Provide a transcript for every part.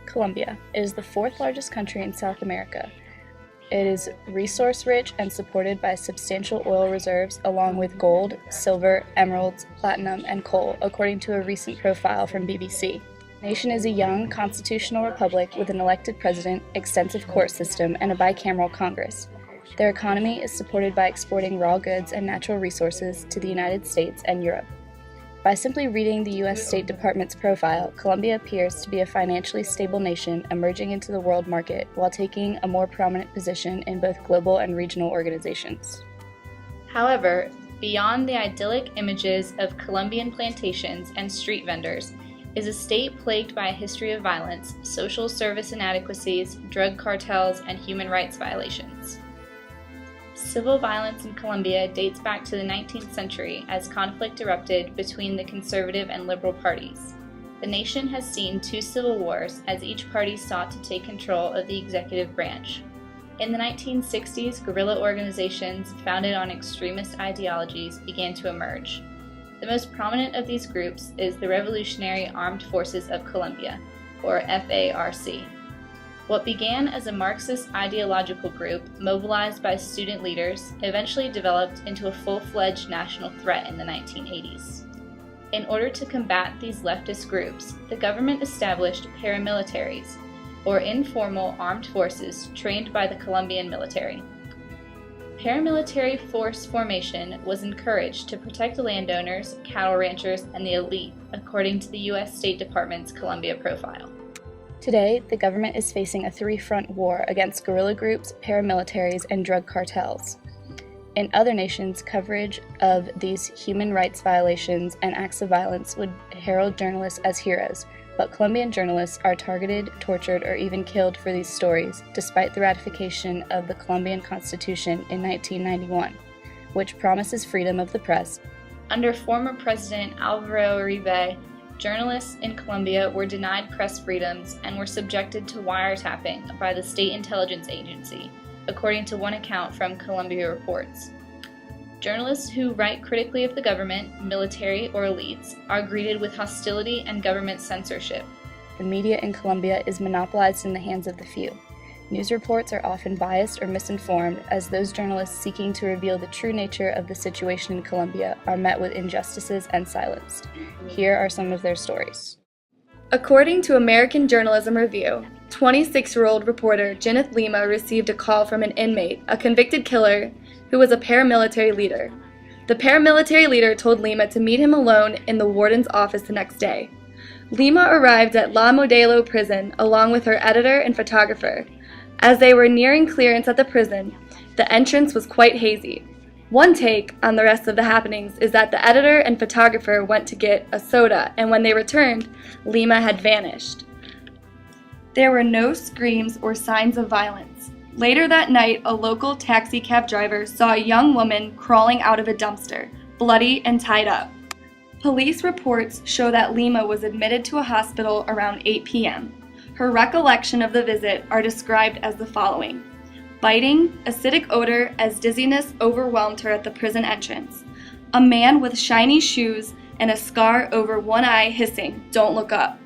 Colombia. It is the fourth largest country in South America. It is resource-rich and supported by substantial oil reserves along with gold, silver, emeralds, platinum, and coal, according to a recent profile from BBC. The nation is a young constitutional republic with an elected president, extensive court system, and a bicameral Congress. Their economy is supported by exporting raw goods and natural resources to the United States and Europe. By simply reading the U.S. State Department's profile, Colombia appears to be a financially stable nation emerging into the world market while taking a more prominent position in both global and regional organizations. However, beyond the idyllic images of Colombian plantations and street vendors is a state plagued by a history of violence, social service inadequacies, drug cartels, and human rights violations. Civil violence in Colombia dates back to the 19th century as conflict erupted between the conservative and liberal parties. The nation has seen two civil wars as each party sought to take control of the executive branch. In the 1960s, guerrilla organizations founded on extremist ideologies began to emerge. The most prominent of these groups is the Revolutionary Armed Forces of Colombia, or FARC. What began as a Marxist ideological group mobilized by student leaders eventually developed into a full-fledged national threat in the 1980s. In order to combat these leftist groups, the government established paramilitaries, or informal armed forces trained by the Colombian military. Paramilitary force formation was encouraged to protect landowners, cattle ranchers, and the elite, according to the U.S. State Department's Colombia profile. Today, the government is facing a three-front war against guerrilla groups, paramilitaries, and drug cartels. In other nations, coverage of these human rights violations and acts of violence would herald journalists as heroes, but Colombian journalists are targeted, tortured, or even killed for these stories, despite the ratification of the Colombian Constitution in 1991, which promises freedom of the press. Under former President Álvaro Uribe, journalists in Colombia were denied press freedoms and were subjected to wiretapping by the state intelligence agency, according to one account from Colombia Reports. Journalists who write critically of the government, military, or elites are greeted with hostility and government censorship. The media in Colombia is monopolized in the hands of the few. News reports are often biased or misinformed, as those journalists seeking to reveal the true nature of the situation in Colombia are met with injustices and silenced. Here are some of their stories. According to American Journalism Review, 26-year-old reporter Jenith Lima received a call from an inmate, a convicted killer, who was a paramilitary leader. The paramilitary leader told Lima to meet him alone in the warden's office the next day. Lima arrived at La Modelo prison along with her editor and photographer. As they were nearing clearance at the prison, the entrance was quite hazy. One take on the rest of the happenings is that the editor and photographer went to get a soda, and when they returned, Lima had vanished. There were no screams or signs of violence. Later that night, a local taxi cab driver saw a young woman crawling out of a dumpster, bloody and tied up. Police reports show that Lima was admitted to a hospital around 8 p.m. Her recollection of the visit are described as the following: biting, acidic odor as dizziness overwhelmed her at the prison entrance. A man with shiny shoes and a scar over one eye hissing, "Don't look up."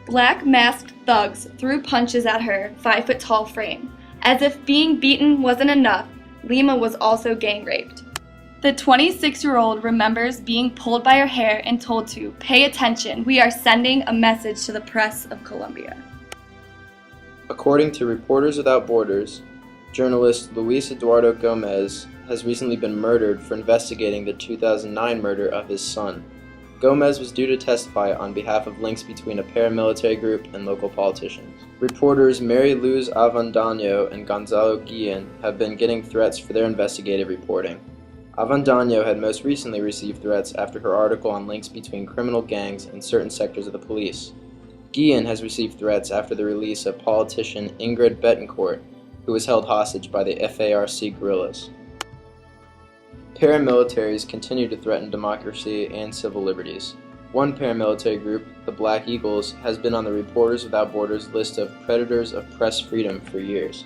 Black masked thugs threw punches at her 5-foot-tall frame. As if being beaten wasn't enough, Lima was also gang raped. The 26-year-old remembers being pulled by her hair and told to, "Pay attention, we are sending a message to the press of Colombia." According to Reporters Without Borders, journalist Luis Eduardo Gomez has recently been murdered for investigating the 2009 murder of his son. Gomez was due to testify on behalf of links between a paramilitary group and local politicians. Reporters Mary Luz Avendano and Gonzalo Guillen have been getting threats for their investigative reporting. Avendano had most recently received threats after her article on links between criminal gangs and certain sectors of the police. Guillen has received threats after the release of politician Ingrid Betancourt, who was held hostage by the FARC guerrillas. Paramilitaries continue to threaten democracy and civil liberties. One paramilitary group, the Black Eagles, has been on the Reporters Without Borders list of predators of press freedom for years.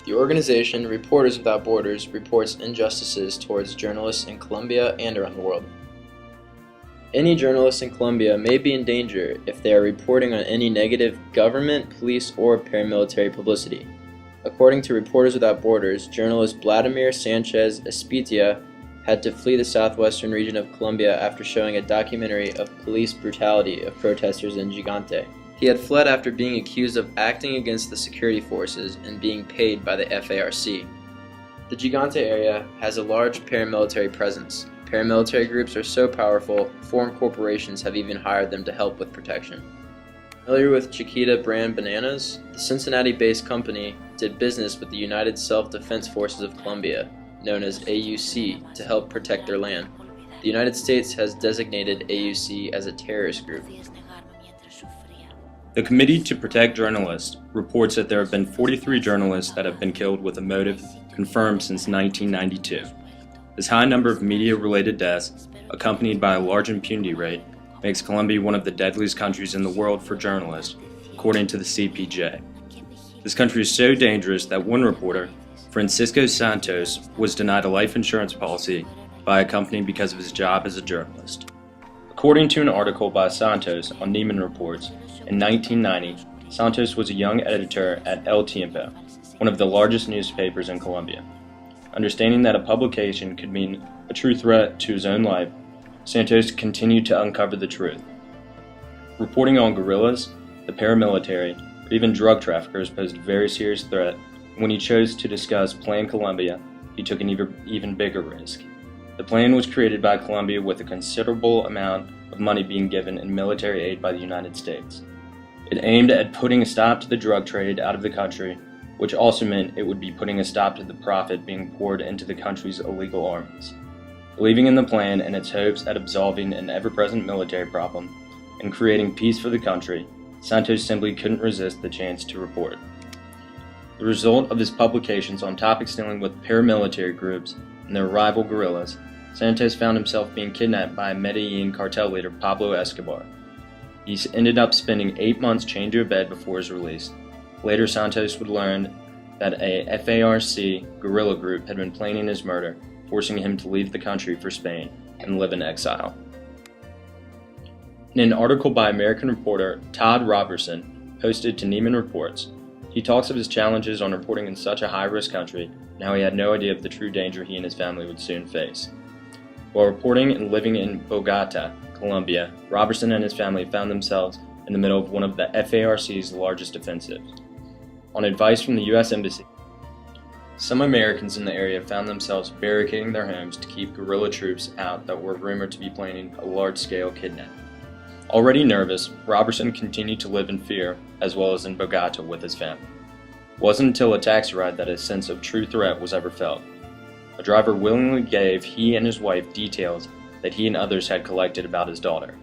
The organization, Reporters Without Borders, reports injustices towards journalists in Colombia and around the world. Any journalist in Colombia may be in danger if they are reporting on any negative government, police, or paramilitary publicity. According to Reporters Without Borders, journalist Vladimir Sanchez Espitia had to flee the southwestern region of Colombia after showing a documentary of police brutality of protesters in Gigante. He had fled after being accused of acting against the security forces and being paid by the FARC. The Gigante area has a large paramilitary presence. Paramilitary groups are so powerful, foreign corporations have even hired them to help with protection. Familiar with Chiquita brand bananas? The Cincinnati-based company did business with the United Self-Defense Forces of Colombia, known as AUC, to help protect their land. The United States has designated AUC as a terrorist group. The Committee to Protect Journalists reports that there have been 43 journalists that have been killed with a motive confirmed since 1992. This high number of media-related deaths, accompanied by a large impunity rate, makes Colombia one of the deadliest countries in the world for journalists, according to the CPJ. This country is so dangerous that one reporter, Francisco Santos, was denied a life insurance policy by a company because of his job as a journalist. According to an article by Santos on Neiman Reports, in 1990, Santos was a young editor at El Tiempo, one of the largest newspapers in Colombia. Understanding that a publication could mean a true threat to his own life, Santos continued to uncover the truth. Reporting on guerrillas, the paramilitary, or even drug traffickers posed a very serious threat, and when he chose to discuss Plan Colombia, he took an even bigger risk. The plan was created by Colombia with a considerable amount of money being given in military aid by the United States. It aimed at putting a stop to the drug trade out of the country, which also meant it would be putting a stop to the profit being poured into the country's illegal armies. Believing in the plan and its hopes at absolving an ever-present military problem and creating peace for the country, Santos simply couldn't resist the chance to report. The result of his publications on topics dealing with paramilitary groups and their rival guerrillas, Santos found himself being kidnapped by Medellin cartel leader Pablo Escobar. He ended up spending 8 months chained to a bed before his release. Later, Santos would learn that a FARC guerrilla group had been planning his murder, forcing him to leave the country for Spain and live in exile. In an article by American reporter Todd Robertson, posted to Neiman Reports, he talks of his challenges on reporting in such a high-risk country and how he had no idea of the true danger he and his family would soon face. While reporting and living in Bogota, Colombia, Robertson and his family found themselves in the middle of one of the FARC's largest offensives. On advice from the U.S. Embassy, some Americans in the area found themselves barricading their homes to keep guerrilla troops out that were rumored to be planning a large-scale kidnapping. Already nervous, Robertson continued to live in fear, as well as in Bogota with his family. It wasn't until a taxi ride that a sense of true threat was ever felt. A driver willingly gave he and his wife details that he and others had collected about his daughter.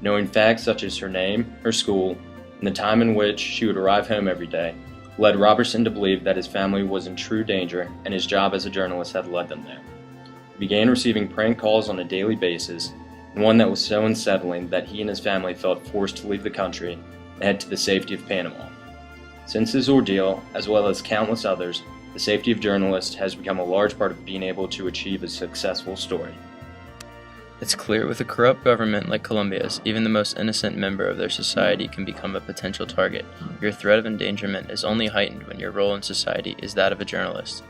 Knowing facts such as her name, her school, and the time in which she would arrive home every day, led Robertson to believe that his family was in true danger and his job as a journalist had led them there. He began receiving prank calls on a daily basis, and one that was so unsettling that he and his family felt forced to leave the country and head to the safety of Panama. Since this ordeal, as well as countless others, the safety of journalists has become a large part of being able to achieve a successful story. It's clear with a corrupt government like Colombia's, even the most innocent member of their society can become a potential target. Your threat of endangerment is only heightened when your role in society is that of a journalist.